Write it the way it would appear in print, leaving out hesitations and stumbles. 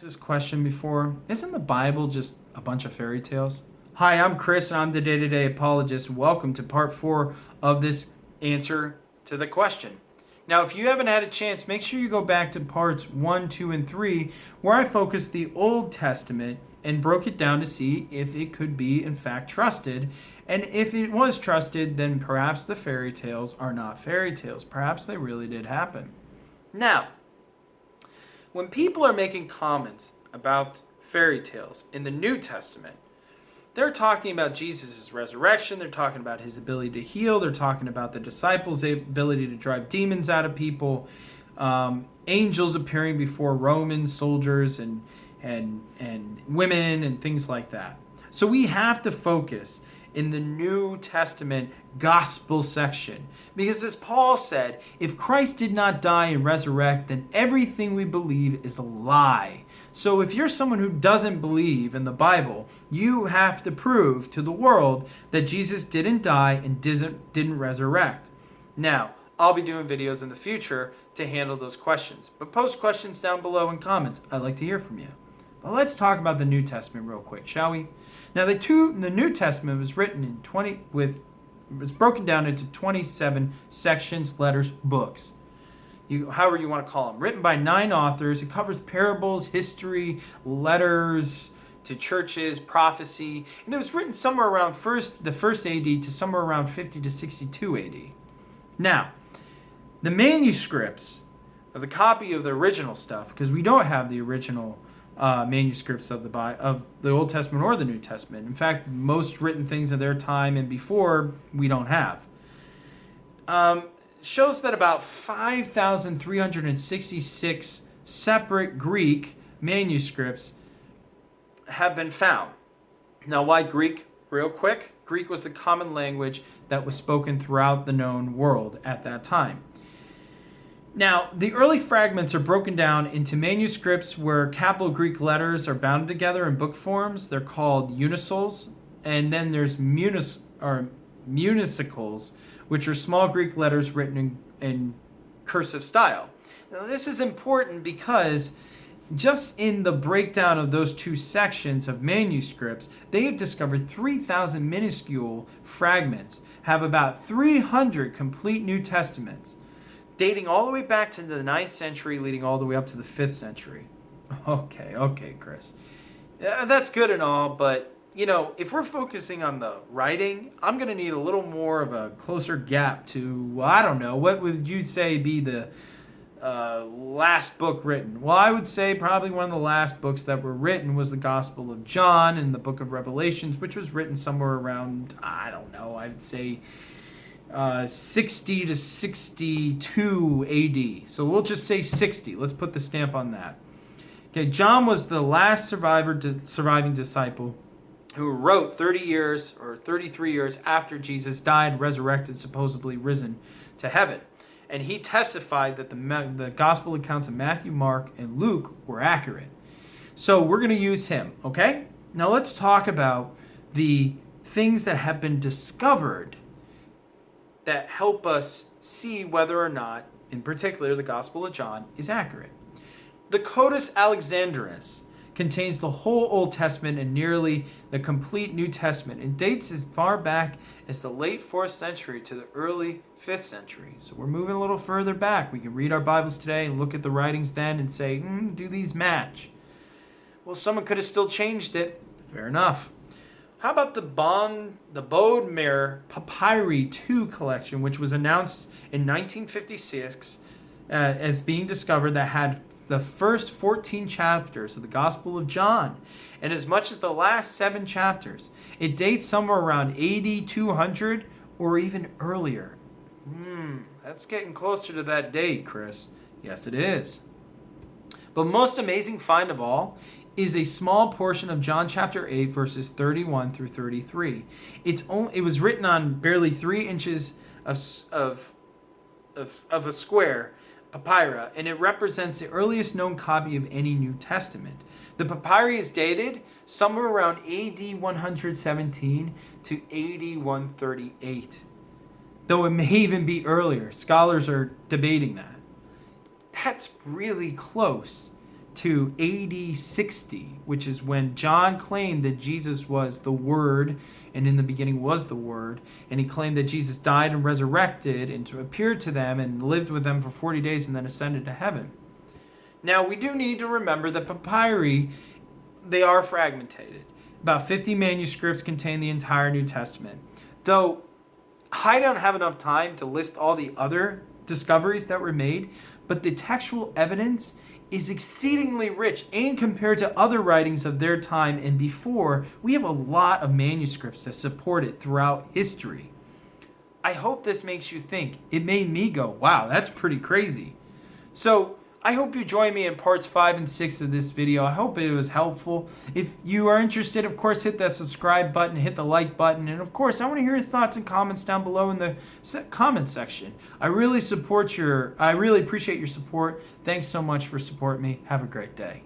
This question before. Isn't the Bible just a bunch of fairy tales? Hi, I'm Chris, and I'm the day-to-day apologist. Welcome to part 4 of this answer to the question. Now, if you haven't had a chance, make sure you go back to parts 1, 2, and 3, where I focused the Old Testament and broke it down to see if it could be, in fact, trusted. And if it was trusted, then perhaps the fairy tales are not fairy tales. Perhaps they really did happen. Now, when people are making comments about fairy tales in the New Testament, they're talking about Jesus' resurrection, they're talking about his ability to heal, they're talking about the disciples' ability to drive demons out of people, angels appearing before Roman soldiers and women and things like that. So we have to focus in the New Testament gospel section. Because as Paul said, if Christ did not die and resurrect, then everything we believe is a lie. So if you're someone who doesn't believe in the Bible, you have to prove to the world that Jesus didn't die and didn't resurrect. Now, I'll be doing videos in the future to handle those questions. But post questions down below in comments. I'd like to hear from you. But let's talk about the New Testament real quick, shall we? Now, the New Testament was written in was broken down into 27 sections, letters, books. However you want to call them. Written by 9 authors. It covers parables, history, letters to churches, prophecy. And it was written somewhere around the first AD to somewhere around 50 to 62 AD. Now, the manuscripts of the copy of the original stuff, because we don't have the original manuscripts of the Old Testament or the New Testament. In fact, most written things of their time and before we don't have. Shows that about 5,366 separate Greek manuscripts have been found. Now, why Greek? Real quick, Greek was the common language that was spoken throughout the known world at that time. Now, the early fragments are broken down into manuscripts where capital Greek letters are bound together in book forms. They're called uncials. And then there's municicals, which are small Greek letters written in cursive style. Now, this is important because just in the breakdown of those two sections of manuscripts, they have discovered 3,000 minuscule fragments, have about 300 complete New Testaments, dating all the way back to the 9th century, leading all the way up to the 5th century. Okay, Chris. That's good and all, but, if we're focusing on the writing, I'm going to need a little more of a closer gap to, I don't know, what would you say be the last book written? Well, I would say probably one of the last books that were written was the Gospel of John and the Book of Revelations, which was written somewhere around, I don't know, I would say 60 to 62 AD. So we'll just say 60. Let's put the stamp on that. Okay, John was the last surviving disciple who wrote 30 years or 33 years after Jesus died, resurrected, supposedly risen to heaven. And he testified that the gospel accounts of Matthew, Mark, and Luke were accurate. So we're going to use him, okay? Now let's talk about the things that have been discovered that help us see whether or not, in particular, the Gospel of John is accurate. The Codex Alexandrinus contains the whole Old Testament and nearly the complete New Testament. It dates as far back as the late 4th century to the early 5th century. So we're moving a little further back. We can read our Bibles today and look at the writings then and say, do these match? Well, someone could have still changed it. Fair enough. How about the Bodmer Papyri II collection, which was announced in 1956 as being discovered, that had the first 14 chapters of the Gospel of John, and as much as the last 7 chapters. It dates somewhere around AD 200 or even earlier. That's getting closer to that date, Chris. Yes, it is. But most amazing find of all is a small portion of John chapter 8, verses 31 through 33. It was written on barely 3 inches of a square papyrus, and it represents the earliest known copy of any New Testament. The papyri is dated somewhere around AD 117 to AD 138, though it may even be earlier. Scholars are debating that. That's really close to AD 60, which is when John claimed that Jesus was the Word, and in the beginning was the Word, and he claimed that Jesus died and resurrected and appeared to them and lived with them for 40 days and then ascended to heaven. Now, we do need to remember that papyri, they are fragmented. About 50 manuscripts contain the entire New Testament. Though I don't have enough time to list all the other discoveries that were made, but the textual evidence is exceedingly rich, and compared to other writings of their time and before, we have a lot of manuscripts that support it throughout history. I hope this makes you think. It made me go, wow, that's pretty crazy. So I hope you join me in parts 5 and 6 of this video. I hope it was helpful. If you are interested, of course, hit that subscribe button, hit the like button, and of course, I want to hear your thoughts and comments down below in the comment section. I really appreciate your support. Thanks so much for supporting me. Have a great day.